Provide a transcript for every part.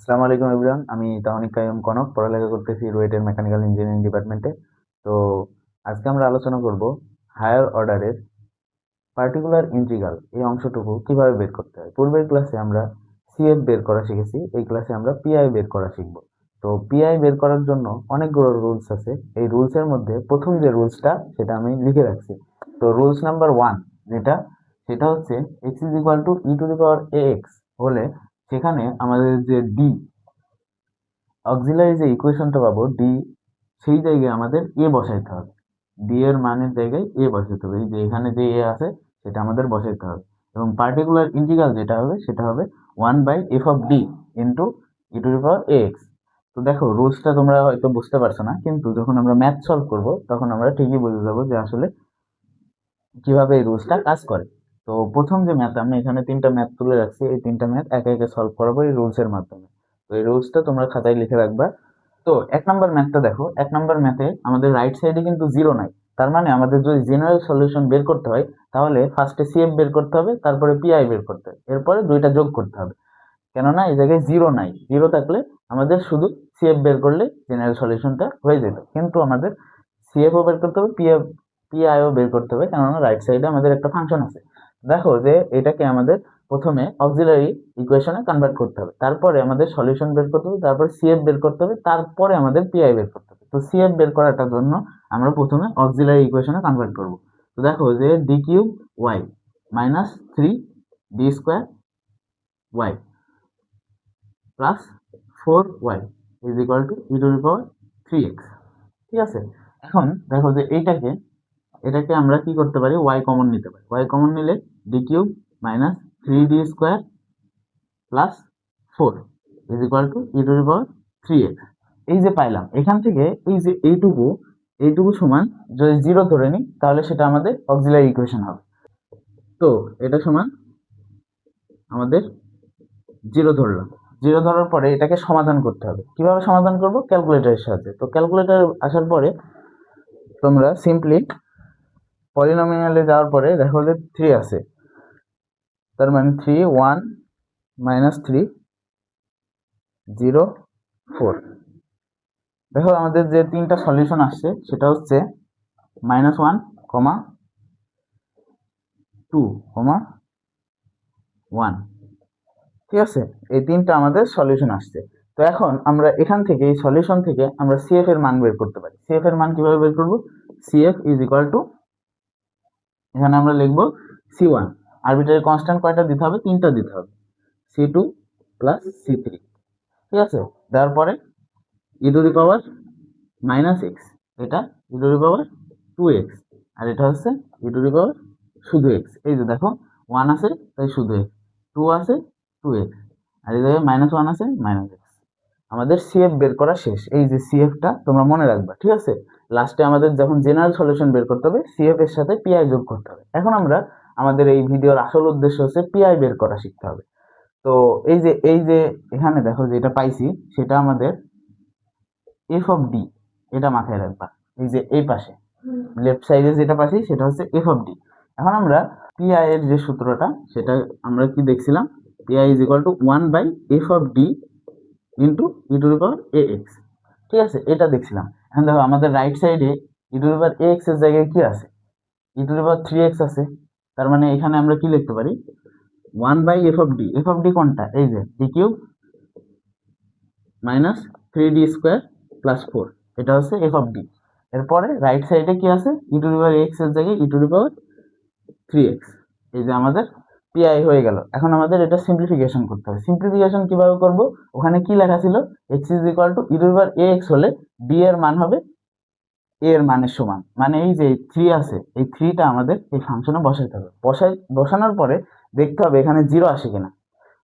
আসসালামু আলাইকুম এভরিওয়ান। আমি তাহনিক কাইয়ুম কনক, পড়ালেখা করতেছি রুয়েটের মেকানিক্যাল ইঞ্জিনিয়ারিং ডিপার্টমেন্টে। তো আজকে আমরা আলোচনা করব হায়ার অর্ডারের পার্টিকুলার ইন্টিগ্রাল এই অংশটুকু কিভাবে বের করতে হয়। পূর্বের ক্লাসে আমরা সিএফ বের করা শিখেছি, এই ক্লাসে আমরা পিআই বের করা শিখব। তো পিআই বের করার জন্য অনেকগুলো রুলস আছে। এই রুলসের মধ্যে প্রথম যে রুলসটা সেটা আমি লিখে রাখছি। তো রুলস নাম্বার 1 যেটা, সেটা হচ্ছে x is equal to e to the power ax হলে সেখানে আমাদের যে ডি অক্সিলারি যে ইকুয়েশনটা পাবো ডি, সেই জায়গায় আমাদের এ বসাইতে হবে। ডি এর মানের জায়গায় এ বসাইতে হবে। এই যে এখানে যে এ আছে সেটা আমাদের বসাইতে হবে। এবং পার্টিকুলার ইন্টিগ্রাল যেটা হবে সেটা হবে 1/f(d) into e to the power x. তো দেখো, রুলসটা তোমরা হয়তো বুঝতে পারছো না, কিন্তু যখন আমরা ম্যাথ সলভ করব তখন আমরা ঠিকই বুঝে যাবো যে আসলে কিভাবে এই রুলসটা কাজ করে। তো প্রথম যে ম্যাথ, আমি এখানে তিনটা ম্যাথ তুলে রাখছি, এই তিনটা ম্যাথ একে একে সলভ করাবো এই রুলসের মাধ্যমে। তো এই রুলসটা তোমরা খাতায় লিখে রাখবা। তো 1 নম্বর ম্যাথটা দেখো, 1 নম্বর ম্যাথে আমাদের রাইট সাইডে কিন্তু জিরো নাই। তার মানে আমাদের যদি জেনারেল সলিউশন বের করতে হয় তাহলে ফার্স্টে সিএফ বের করতে হবে, তারপরে পিআই বের করতে হবে, এরপরে দুইটা যোগ করতে হবে। কেননা এই জায়গায় জিরো নাই, জিরো থাকলে আমাদের শুধু সিএফ বের করলে জেনারেল সলিউশনটা হয়ে যেত, কিন্তু আমাদের সিএফও বের করতে হবে, পিআইও বের করতে হবে, কেননা রাইট সাইডে আমাদের একটা ফাংশন আছে। দেখো যে এটাকে আমাদের প্রথমে অক্সিলারি ইকুয়েশনে কনভার্ট করতে হবে, তারপরে আমাদের সলিউশন বের করতে হবে, তারপরে সিএফ বের করতে হবে, তারপরে আমাদের পিআই বের করতে হবে। তো সিএফ বের করাটার জন্য আমরা প্রথমে অক্সিলারি ইকুয়েশনে কনভার্ট করব। তো দেখো যে D cube y minus 3 D square y plus 4y is equal to e to the power 3x। ঠিক আছে, এখন দেখো যে এটাকে আমরা কি করতে পারি, y কমন নিতে পারি। y কমন নিলে D cube minus 3d square plus 4 is equal to e to the power 3x। এই যে পাইলাম, এখান থেকে এই যে এইটুকু সমান যদি জিরো ধরে নিই তাহলে সেটা আমাদের অক্সিলারি ইকুয়েশন হবে। তো এটা সমান আমাদের জিরো ধরলাম। জিরো ধরার পরে এটাকে সমাধান করতে হবে। কিভাবে সমাধান করব? ক্যালকুলেটরের সাহায্যে। তো ক্যালকুলেটর আসার পরে তোমরা সিম্পলি পলিনোমিয়ালে যাওয়ার পরে দেখো যে 3 আছে, তার মানে 3 1 মাইনাস 3 0 4। দেখো আমাদের যে তিনটা সলিউশন আসছে সেটা হচ্ছে -1, 2, 1। ঠিক আছে, এই তিনটা আমাদের সলিউশন আসছে। তো এখন আমরা এখান থেকে, এই সলিউশন থেকে আমরা সিএফ এর মান বের করতে পারি। সিএফ এর মান কিভাবে বের করব? সিএফ ইজ ইকুয়াল টু, এখানে আমরা লিখবো সি1, আরবিটারি কনস্ট্যান্ট কয়টা দিতে হবে? 3টা দিতে হবে, সি2 প্লাস সি3। ঠিক আছে, দেওয়ার পরে e to the power minus x, এটা e to the power 2x, আর এটা হচ্ছে ই টু দি পাওয়ার শুধু এক্স। এই যে দেখো 1 আছে তাই শুধু এক্স, 2 আছে 2x, আর এই জায়গায় -1 আছে -x। আমাদের সিএফ বের করা শেষ। এই যে সিএফটা তোমরা মনে রাখবা, ঠিক আছে। লাস্টে আমাদের যখন জেনারেল সলিউশন বের করতে হবে সিএফ এর সাথে পিআই যোগ করতে হবে। এখন আমরা, আমাদের এই ভিডিওর আসল উদ্দেশ্য হচ্ছে পিআই বের করা শিখতে হবে। তো এই যে এখানে দেখো যেটা পাইছি সেটা আমাদের f(d), এটা মাথায় রাখবা। এই যে এই পাশে লেফট সাইডে যেটা পাচ্ছি সেটা হচ্ছে f(d). এখন আমরা পিআই এর যে সূত্রটা সেটা আমরা কি দেখছিলাম, PI is equal two 1/f(d) into e to the power ax। ঠিক আছে, এটা দেখছিলাম। এখন দেখো আমাদের রাইট সাইডে ই টু দি পাওয়ার ax এর জায়গায় কি আছে? ই টু দি পাওয়ার 3x আছে। তার মানে এখানে আমরা কি লিখতে পারি? 1/f(d). f(d) কোনটা? এই যে d cube minus 3d square plus 4, এটা হচ্ছে f(d). এরপরে রাইট সাইডে কি আছে? ই টু দি পাওয়ার x এর জায়গায় ই টু দি পাওয়ার 3x। এই যে আমাদের পিআই হয়ে গেল। এখন আমাদের এটা সিম্পলিফিকেশন করতে হবে। সিম্পলিফিকেশন কিভাবে করব? ওখানে কি লেখা ছিল? x is equal to e to the power ax হলে b এর মান হবে a এর মানের সমান। মানে এই যে 3 আছে, এই 3টা আমাদের এই ফাংশনে বসাইতে হবে। বসানোর পরে দেখতে হবে এখানে জিরো আসে কিনা।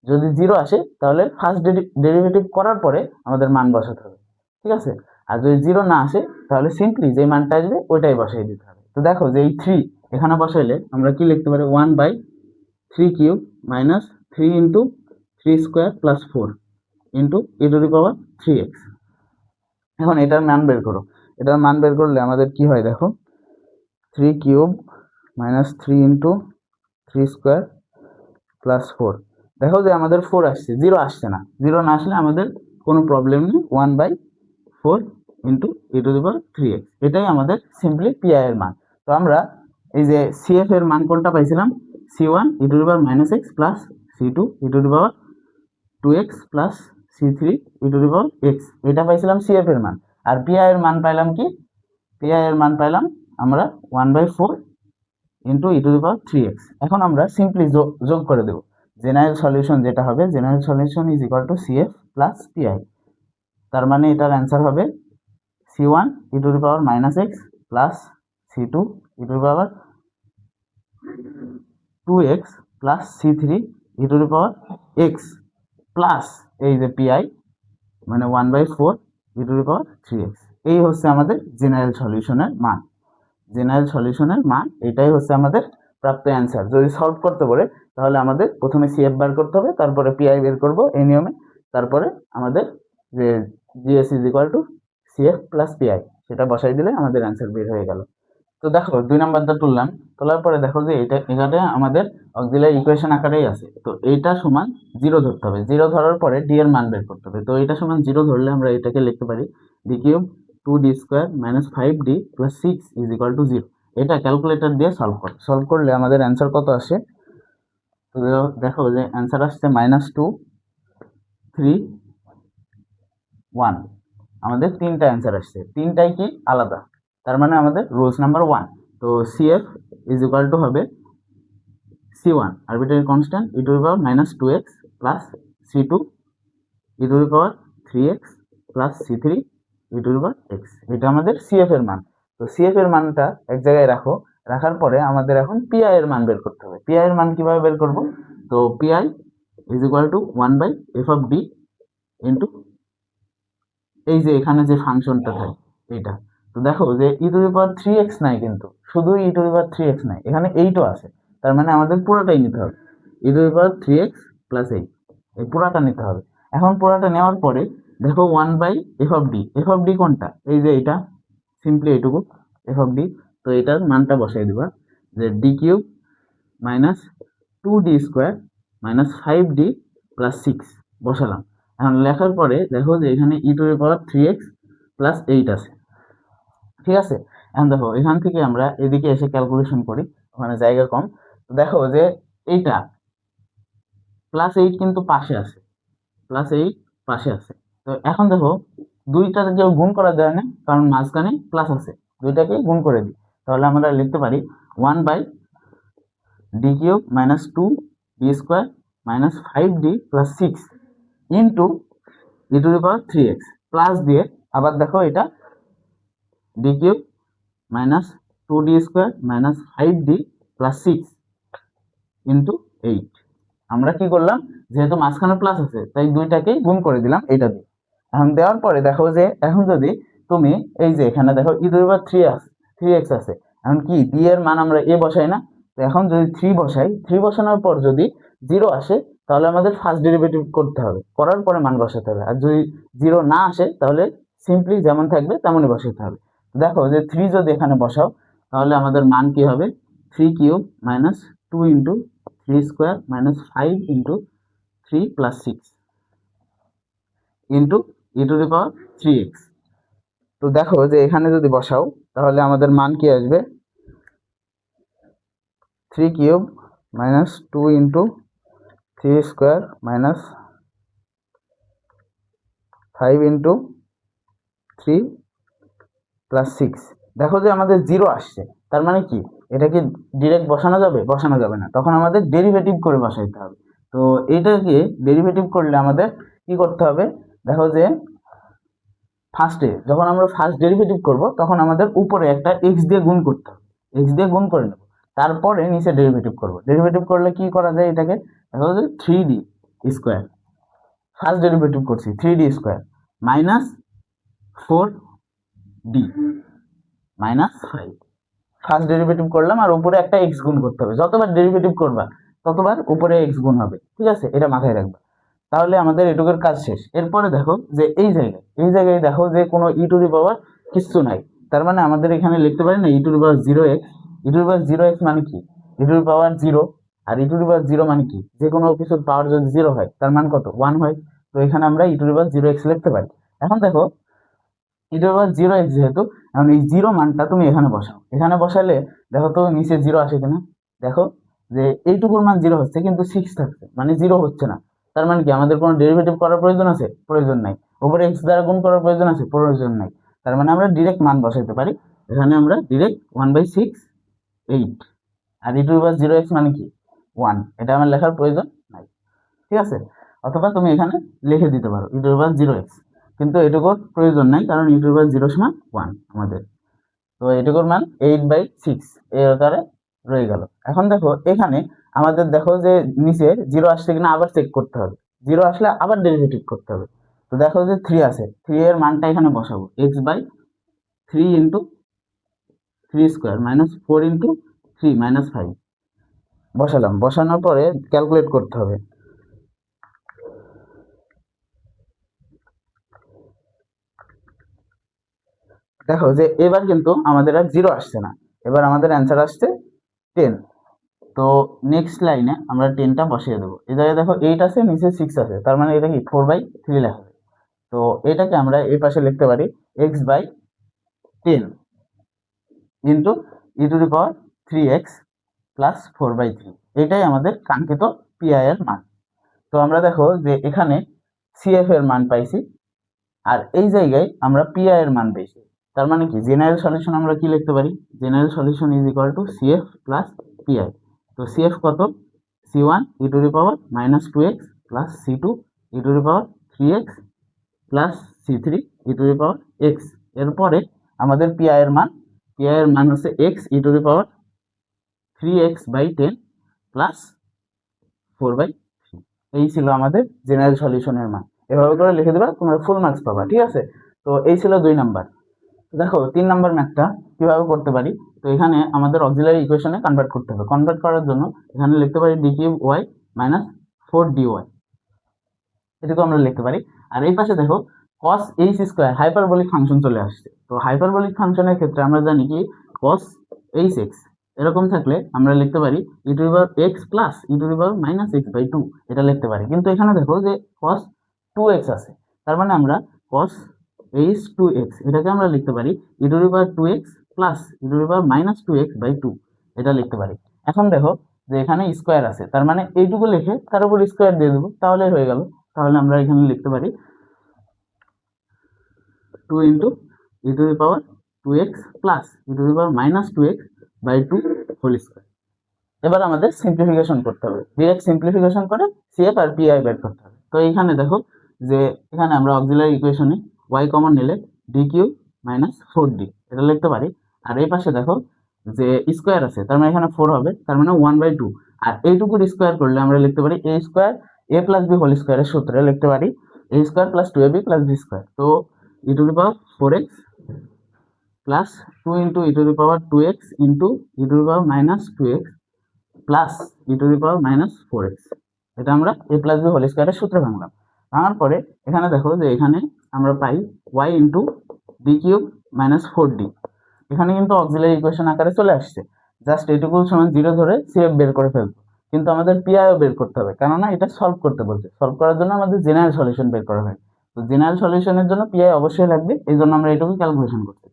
যদি জিরো আসে তাহলে ফার্স্ট ডেরিভেটিভ করার পরে আমাদের মান বসাতে হবে। ঠিক আছে, আর যদি জিরো না আসে তাহলে সিম্পলি যে মানটা আসবে ওইটাই বসাই দিতে হবে। তো দেখো যে এই 3 এখানে বসাইলে আমরা কি লিখতে পারি? 1/3³ minus 3 into 3² plus 4 into e to the power 3x। এখন এটার মান বের করো। এটার মান বের করলে আমাদের কি হয় দেখো, 3³ মাইনাস 3 ইন্টু 3² প্লাস 4 দেখো যে আমাদের 4 আসছে, 0 আসছে না। 0 না আসলে আমাদের কোনো প্রবলেম নেই, 1/4 ইন্টু e⁻3x, এটাই আমাদের সিম্পলি পিআই এর মান। তো আমরা এই যে সিএফ এর মান কোনটা পাইছিলাম, c1 e⁻−x plus c2 e⁻2x plus c3 e⁻x, এটা পাইছিলাম সিএফ এর মান। আর পিআই এর মান পাইলাম কি, পিআই এর মান পাইলাম আমরা 1/4 ইন্টু e⁻3x। এখন আমরা সিম্পলি যোগ করে দেব। জেনারেল সলিউশন যেটা হবে, general solution is equal two CF plus PI. তার মানে এটার অ্যান্সার হবে c1 e⁻−x plus c2 e⁻2x plus c3 e⁻x plus এই যে পিআই মানে 1/4 e⁻3x। এই হচ্ছে আমাদের জেনারেল সলিউশনের মান। জেনারেল সলিউশনের মান এটাই হচ্ছে আমাদের প্রাপ্ত অ্যান্সার। যদি সলভ করতে বলে তাহলে আমাদের প্রথমে সিএফ বার করতে হবে, তারপরে পিআই বের করব এই নিয়মে, তারপরে আমাদের যে GS is equal two CF plus PI সেটা বসাই দিলে আমাদের অ্যান্সার বের হয়ে গেল। তো দেখো 2 নাম্বারটা তুললাম, তোলার পরে দেখো যে এখানে আমাদের অক্সিলারি ইকুয়েশন আকারেই আছে। তো এইটা সমান 0 ধরতে হবে, 0 ধরার পরে ডি এর মান বের করতে হবে। তো এটা সমান 0 ধরলে আমরা এটাকে লিখতে পারি d³ 2d² - 5d + 6 = 0। এটা ক্যালকুলেটর দিয়ে সলভ করলে আমাদের অ্যান্সার কত আসে, তো দেখো যে অ্যান্সার আসছে -2 3 1। আমাদের তিনটা অ্যান্সার আসছে, তিনটাই কি আলাদা, তার মানে আমাদের রুলস নাম্বার 1। তো সিএফ ইজ ইকুয়াল টু হবে c1 arbitrary constant e⁻−2x plus c2 e⁻3x plus c3 e⁻x। এটা আমাদের সিএফ এর মান। তো সিএফ এর মানটা এক জায়গায় রাখো, রাখার পরে আমাদের এখন পিআই এর মান বের করতে হবে। পিআই এর মান কিভাবে বের করব, তো PI is equal two 1/f(d) into এই যে এখানে যে ফাংশনটা থাকে এইটা। তো দেখো যে e⁻3x নাই, কিন্তু শুধু e⁻3x নাই, এখানে 8ও আছে। তার মানে আমাদের পুরোটাই নিতে হবে, e⁻3x প্লাস 8, এই পুরাটা নিতে হবে। এখন পুরাটা নেওয়ার পরে দেখো 1/f(d), f(d) কোনটা, এই যে এটা, সিম্পলি এইটুকু f(d). তো এটার মানটা বসাই দিবা যে d³ - 2d² - 5d + 6 বসালাম। এখন লেখার পরে দেখো যে এখানে e⁻3x প্লাস 8 আছে, ঠিক আছে। এখন দেখো এখান থেকে আমরা এদিকে এসে ক্যালকুলেশন করি, ওখানে জায়গা কম। তো দেখো যে এইটা +8 কিন্তু পাশে আছে, +8 পাশে আছে। তো এখন দেখো দুইটাকে কেউ গুণ করা যায় না, কারণ মাঝখানে প্লাস আছে, দুইটাকে গুণ করে দিই। তাহলে আমরা লিখতে পারি 1/d³ - 2d² - 5d + 6 into e⁻3x plus দিয়ে আবার দেখো এটা d³ - 2d² - 5d + 6 ইন্টু 8। আমরা কি করলাম, যেহেতু মাঝখানে প্লাস আছে তাই দুইটাকেই গুণ করে দিলাম এটা দিয়ে। এখন দেওয়ার পরে দেখো যে এখন যদি তুমি এই যে এখানে দেখো e⁻3x আছে, এখন কি d এর মান আমরা a বসাই না, তো এখন যদি 3 বসাই, 3 বসানোর পর যদি 0 আসে তাহলে আমাদের ফার্স্ট ডেরিভেটিভ করতে হবে, করার পরে মান বসাতে হবে। আর যদি 0 না আসে তাহলে সিম্পলি যেমন থাকবে তেমনই বসাতে হবে। দেখো যে 3 যদি এখানে বসাও তাহলে আমাদের মান কি হবে, 3³ - 2 × 3² - 5 × 3 + 6 ইন্টু e⁻3x। তো দেখো যে এখানে যদি বসাও তাহলে আমাদের মান কি আসবে, 3³ - 2 × 3² - 5 × 3 + 6। দেখো যে আমাদের 0 আসছে, তার মানে কি এটা কি ডিরেক্ট বসানো যাবে, বসানো যাবে না, তখন আমাদের ডেরিভেটিভ করে বসাইতে হবে। তো এইটাকে ডেরিভেটিভ করলে আমাদের কি করতে হবে, দেখো যে ফার্স্টে যখন আমরা ফার্স্ট ডেরিভেটিভ করব তখন আমাদের উপরে একটা x দিয়ে গুণ করতে হবে, x দিয়ে গুণ করে নেব, তারপরে নিচে ডেরিভেটিভ করব। ডেরিভেটিভ করলে কি করা যায়, এটাকে দেখো যে 3d² ফার্স্ট ডেরিভেটিভ করছি 3d² - 4d - 5 ফার্স্ট ডেরিভেটিভ করলাম, আর উপরে একটা x গুণ করতে হবে। যতবার ডেরিভেটিভ করবা ততবার উপরে x গুণ হবে, ঠিক আছে, এটা মাথায় রাখবা। তাহলে আমাদের এটুকুর কাজ শেষ। এরপরে দেখো যে এই জায়গায় দেখো যে কোনো কিচ্ছু নাই, তার মানে আমাদের এখানে লিখতে পারি না e⁻0x। e⁻0x মানে কি, e⁻0 R e to the power zero মানে কি, যে কোনো কিছুর পাওয়ার যদি জিরো হয় তার মান কত, 1 হয়। তো এখানে আমরা e to the power zero x লিখতে পারি। এখন দেখো e to the power zero x যেহেতু, এখন এই জিরো মানটা তুমি এখানে বসাও, এখানে বসালে দেখো তো নিচে জিরো আসে কিনা, দেখো যে এইটুকুর মান জিরো হচ্ছে কিন্তু 6 থাকছে, মানে জিরো হচ্ছে না। তার মানে কি আমাদের কোনো ডেরিভেটিভ করার প্রয়োজন আছে, প্রয়োজন নাই। উপরে এক্স দ্বারা গুণ করার প্রয়োজন আছে, প্রয়োজন নাই। তার মানে আমরা ডিরেক্ট মান বসাইতে পারি। এখানে আমরা ডিরেক্ট 1/6 8, আর e to the power zero x মানে কি 1, এটা আমার লেখার প্রয়োজন নাই, ঠিক আছে। অথবা তুমি এখানে লিখে দিতে পারো e to the power zero x, কিন্তু এটুকুর প্রয়োজন নাই কারণ ই টু দি পাওয়ার জিরো সমান 1 আমাদের। তো এটুকুর মান 8/6 এই আকারে রয়ে গেল। এখন দেখো এখানে আমাদের দেখো যে নিচে জিরো আসছে কিনা আবার চেক করতে হবে, জিরো আসলে আবার ডেরিভেটিভ করতে হবে। তো দেখো যে 3 আছে, 3 এর মানটা এখানে বসাবো, x/3 into 3 square minus 4 into 3 minus 5 বসালাম। বসানোর পরে ক্যালকুলেট করতে হবে। দেখো যে এবার কিন্তু আমাদের আর জিরো আসছে না, এবার আমাদের অ্যান্সার আসছে 10। তো নেক্সট লাইনে আমরা 10টা বসিয়ে দেবো। এই জায়গায় দেখো 8 আছে, নিচে 6 আছে, তার মানে এটা কি 4/3 লেখা হবে। তো এটাকে আমরা এই পাশে লিখতে পারি x/10 into e to the power 3x plus 4/3, এটাই আমাদের কাঙ্ক্ষিত পিআই এর মান। তো আমরা দেখো যে এখানে সিএফ এর মান পাইছি, আর এই জায়গায় আমরা পিআই এর মান পেয়েছি। তার মানে কি জেনারেল সলিউশন আমরা কি লিখতে পারি, general solution is equal two CF plus PI. তো সিএফ কত, c1 E to the power minus 2x plus c2 E to the power 3x plus c3 E to the power x। এরপরে আমাদের PI এর মান হচ্ছে x E to the power 3x/10 plus 4/3। এই ছিল আমাদের জেনারেল সলিউশনের মান। এভাবে করে লিখে দেবা, তোমরা ফুল মার্কস পাবা, ঠিক আছে। তো এই ছিল 2 নাম্বার। দেখো 3 নাম্বার ম্যাথটা কিভাবে করতে পারি। তো এখানে আমাদের অক্সিলারি ইকুয়েশনে কনভার্ট করতে হবে। কনভার্ট করার জন্য এখানে লিখতে পারি d3y মাইনাস 4dy, এটুকু আমরা লিখতে পারি। আর এই পাশে দেখো cos h square hyperbolic function চলে আসছে। তো হাইপারবোলিক ফাংশনের ক্ষেত্রে আমরা জানি কি cos hx এরকম থাকলে আমরা লিখতে পারি e to the power x plus e to the power minus x/2, এটা লিখতে পারি। কিন্তু এখানে দেখো যে cos 2x আছে, তার মানে আমরা cos h2x এটাকে আমরা লিখতে পারি e to the power 2x plus e to the power minus 2x/2, এটা লিখতে পারি। এখন দেখো যে এখানে স্কোয়ার আছে, তার মানে এইটুকু লিখে তার উপর স্কোয়ার দিয়ে দেবো, তাহলে হয়ে গেল। তাহলে আমরা এখানে লিখতে পারি 2 into e to the power 2x plus e to the power minus 2x/2 whole square. এবার আমাদের সিম্পলিফিকেশন করতে হবে, ডিরেক্ট সিম্পলিফিকেশন করে সিএফ আর পিআই বের করতে হবে। তো এইখানে দেখো যে এখানে আমরা অক্সিলারি ইকুয়েশনে y কমন নিলে d³ মাইনাস 4d এটা লিখতে পারি। আর এই পাশে দেখো যে স্কোয়ার আছে, তার মানে এখানে 4 হবে, তার মানে 1/2। আর এইটুকুর স্কোয়ার করলে আমরা লিখতে পারি a square a plus b whole স্কোয়ারের সূত্রে লিখতে পারি a square plus 2ab plus b square. তো e to the power 4x plus 2 into e to the power 2x into e to the power minus 2x plus e to the power minus 4x, এটা আমরা a plus b whole স্কোয়ারের সূত্রে ভাঙলাম। ভাঙার পরে এখানে দেখো যে এখানে আমরা পাই y into d³ minus 4d, এখানে কিন্তু অক্সিলারি ইকুয়েশন আকারে চলে আসছে। জাস্ট এটুকু সমান 0 ধরে সিএফ বের করে ফেলবো, কিন্তু আমাদের পিআইও বের করতে হবে, কেননা এটা সলভ করতে বলছে। সলভ করার জন্য আমাদের জেনারেল সলিউশন বের করা হয়। তো জেনারেল সলিউশনের জন্য পিআই অবশ্যই লাগবে, এই জন্য আমরা এটুকু ক্যালকুলেশন করছি।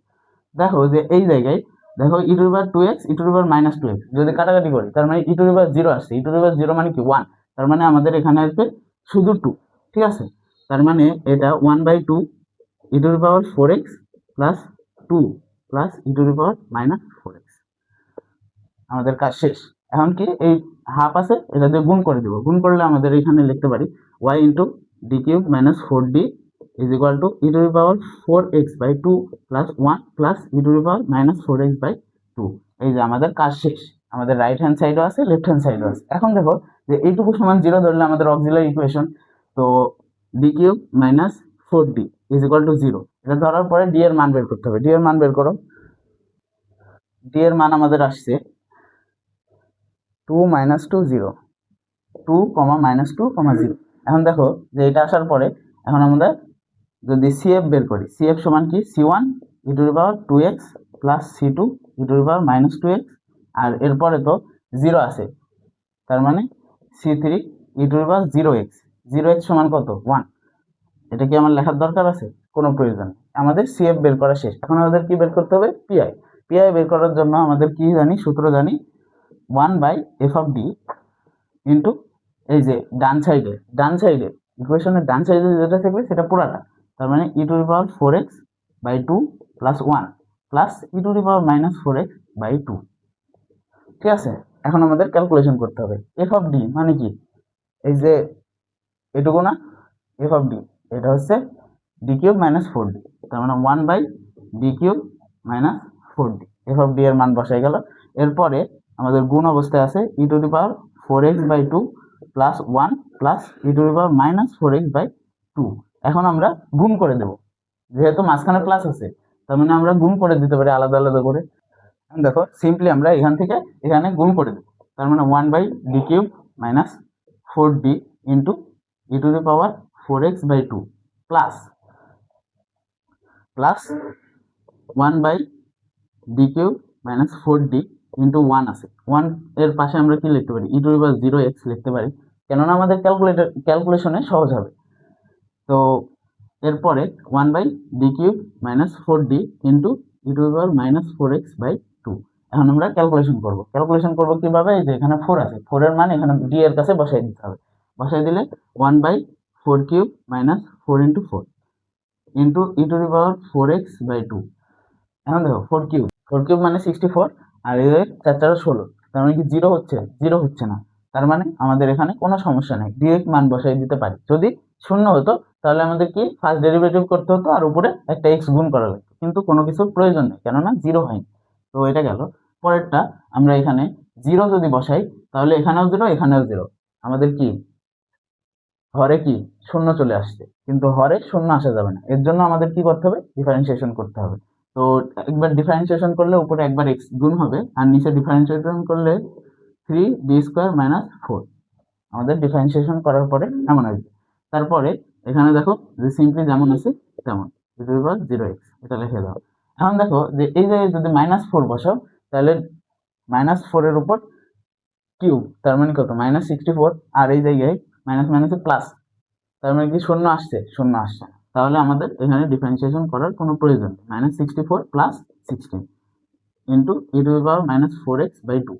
দেখো যে এই জায়গায় দেখো e to the power 2x e to the power minus 2x যদি কাটাকাটি করি, তার মানে ই টু দি পাওয়ার 0 আসছে, ই টু দি পাওয়ার 0 মানে কি 1, তার মানে আমাদের এখানে আসবে শুধু 2, ঠিক আছে। তার মানে এটা 1/2 e to the power 4x plus 2 plus e to the power minus 4x। আমাদের কাজ শেষ। এখন কি এই হাফ আছে, এটা দিয়ে গুণ করে দেবো। গুণ করলে আমাদের এখানে লিখতে পারি y into d³ minus 4d is equal to e to the power 4x/2 plus 1 plus e to the power minus 4x/2। এই যে আমাদের কাজ শেষ। আমাদের রাইট হ্যান্ড সাইডও আছে, লেফট হ্যান্ড সাইডও আছে। এখন দেখো যে এইটুকু সমান 0 ধরলে আমাদের অক্সিলারি ইকুয়েশন, তো d³ minus 4d is equal two 0, এটা ধরার পরে d এর মান বের করতে হবে। d এর মান বের করো। d এর মান আমাদের আসছে 2 মাইনাস 2 0, 2 মাইনাস 2 0। এখন দেখো যে এটা আসার পরে এখন আমরা যদি সিএফ বের করি, সিএফ সমান কি c1 E to the power 2x plus c2 E to the power minus 2x, আর এরপরে তো 0 আছে, তার মানে c3 e two the power 0x 0x সমান কত 1। এটা কি আমার লেখার দরকার আছে? কোনো প্রয়োজন নেই। আমাদের CF বের করা শেষ। এখন আমাদের কি বের করতে হবে? PI বের করার জন্য আমাদের কি জানি? সূত্র জানি 1/f(d) ইন্টু এই যে ডান সাইডে ইকুয়েশনের ডান সাইডে যেটা থাকবে সেটা পুরাটা, তার মানে e two the power 4x/2 plus 1 plus e two the power minus 4x/2। ঠিক আছে, এখন আমাদের ক্যালকুলেশন করতে হবে। f(d) মানে কি? এই যে এটুকু না, f(d) এটা হচ্ছে d³ মাইনাস 4d, তার মানে 1/d³ মাইনাস 4d। f(d) এর মান বসাই গেল। এরপরে আমাদের গুণ অবস্থায় আছে e two the power 4x/2 plus 1 plus e two the power minus 4x/2। এখন আমরা গুণ করে দেব, যেহেতু মাঝখানে প্লাস আছে তার মানে আমরা গুণ করে দিতে পারি আলাদা আলাদা করে। দেখো সিম্পলি আমরা এখান থেকে এখানে গুণ করে দেব, তার মানে 1/d³ minus 4d into e two the power 4x/2 plus 1/d³ minus 4d into 1 আছে, 1 এর পাশে আমরা কি লিখতে পারি? e two the power 0x লিখতে পারি, কেননা আমাদের ক্যালকুলেশনে সহজ হবে। তো এরপরে 1/d³ minus 4d into e two the power minus 4x/2। এখন আমরা ক্যালকুলেশন করব কিভাবে? এই যে এখানে 4 আছে, 4 এর মান এখানে d এর কাছে বসাই দিতে হবে। বসাই দিলে 1/4³ minus 4 into 4 into e two the power 4x/2। এখন দেখো 4³ মানে 64, আর এই 4 16, তার মানে কি 0 হচ্ছে? 0 হচ্ছে না, তার মানে আমাদের এখানে কোনো সমস্যা নেই, ডিরেক্ট মান বসাই দিতে পারি। যদি শূন্য হতো তাহলে আমাদের কি ফার্স্ট ডেরিভেটিভ করতে হতো আর উপরে একটা x গুণ করা লাগতো, কিন্তু কোনো কিছুর প্রয়োজন নেই কেননা 0 হয়নি। তো এটা গেল। পরেরটা আমরা এখানে 0 যদি বসাই তাহলে এখানেও 0 এখানেও 0, আমাদের কি হরে কি শূন্য চলে আসছে, কিন্তু হরে শূন্য আসা যাবে না, এর জন্য আমাদের কি করতে হবে? ডিফারেন্সিয়েশন করতে হবে। তো একবার ডিফারেন্সিয়েশন করলে উপরে একবার x গুণ হবে আর নিচে ডিফারেন্সিয়েশন করলে 3d² মাইনাস 4। আমাদের ডিফারেন্সিয়েশন করার পরে এমন আসবে। তারপরে এখানে দেখো যে সিম্পলি যেমন আছে তেমন e two the power 0x এটা লিখে দাও। এখন দেখো যে এই জায়গায় যদি -4 বসাও তাহলে -4 এর উপর কিউব, তার মানে কত? -64, আর এই জায়গায় মাইনাস মাইনাসে প্লাস, তার মানে কি শূন্য আসছে? শূন্য আসছে, তাহলে আমাদের এখানে ডিফারেন্সিয়েশন করার কোনো প্রয়োজন নেই। -64 plus 16 into e two the power minus 4x/2।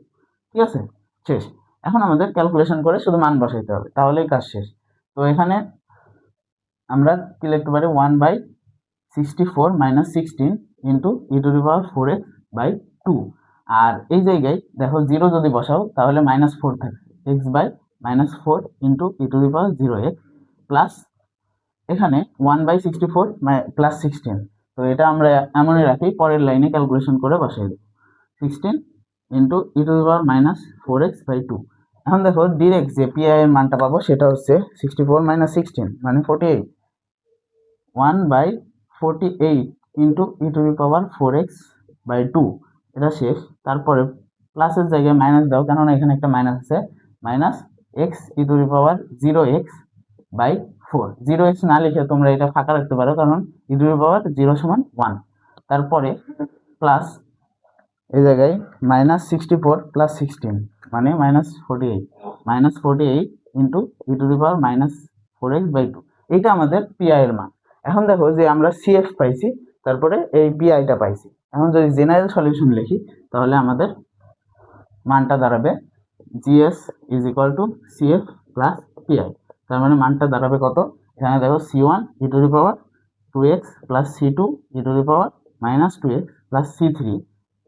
ঠিক আছে, শেষ। এখন আমাদের ক্যালকুলেশন করে শুধু মান বসাইতে হবে, তাহলেই কাজ শেষ। তো এখানে আমরা কি লিখতে পারি? 1/64 minus 16 into e two the power 4x/2। আর এই জায়গায় দেখো 0 যদি বসাও তাহলে -4 থাকবে, x/-4 into e two the power 0x plus এখানে 1/64 প্লাস 16। তো এটা আমরা এমনই রাখি, পরের লাইনে ক্যালকুলেশন করে বসাই দেব 16 into e two the power minus 4x/2। এখন দেখো ডিরেক্ট যে পিআই এর মানটা পাবো সেটা হচ্ছে 64 মাইনাস 16 মানে 48, 1/48 into e two the power 4x/2। এটা শেষ। তারপরে প্লাসের জায়গায় মাইনাস দাও, কেননা এখানে একটা মাইনাস আছে, minus x e two the power 0x/4। 0x না লিখে তোমরা এটা ফাঁকা রাখতে পারো, কারণ e টু দি পাওয়ার 0 সমান 1। তারপরে প্লাস এই জায়গায় -64 প্লাস 16 মানে -48 into e two the power minus 4x/2। এইটা আমাদের পিআই এর মান। এখন দেখো যে আমরা সিএফ পাইছি, তারপরে এই পিআইটা পাইছি। এখন যদি জেনারেল সলিউশন লিখি তাহলে আমাদের মানটা দাঁড়াবে GS is equal two CF plus PI. তার মানে মানটা দাঁড়াবে কত? এখানে দেখো c1 e two the power 2x plus c2 e two the power minus 2x plus c3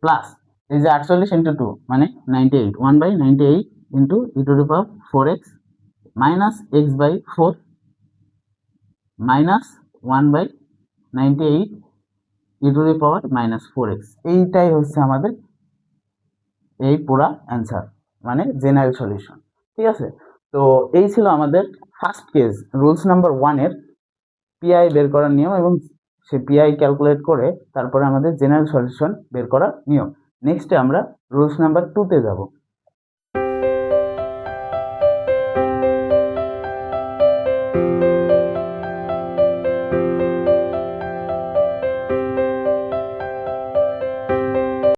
plus এই যে 48 ইন্টু 2 মানে 98, 1/98 into e two the power 4x minus x/4 minus 1/98 e two the power minus 4x। এইটাই হচ্ছে আমাদের এই পুরা answer, মানে general solution. ঠিক আছে, তো এই ছিল আমাদের ফার্স্ট কেস রুলস নাম্বার 1 এর পিআই বের করার নিয়ম, এবং সে পিআই ক্যালকুলেট করে তারপরে আমাদের জেনারেল সলিউশন বের করার নিয়ম। নেক্সটে আমরা রুলস নাম্বার 2 তে যাব।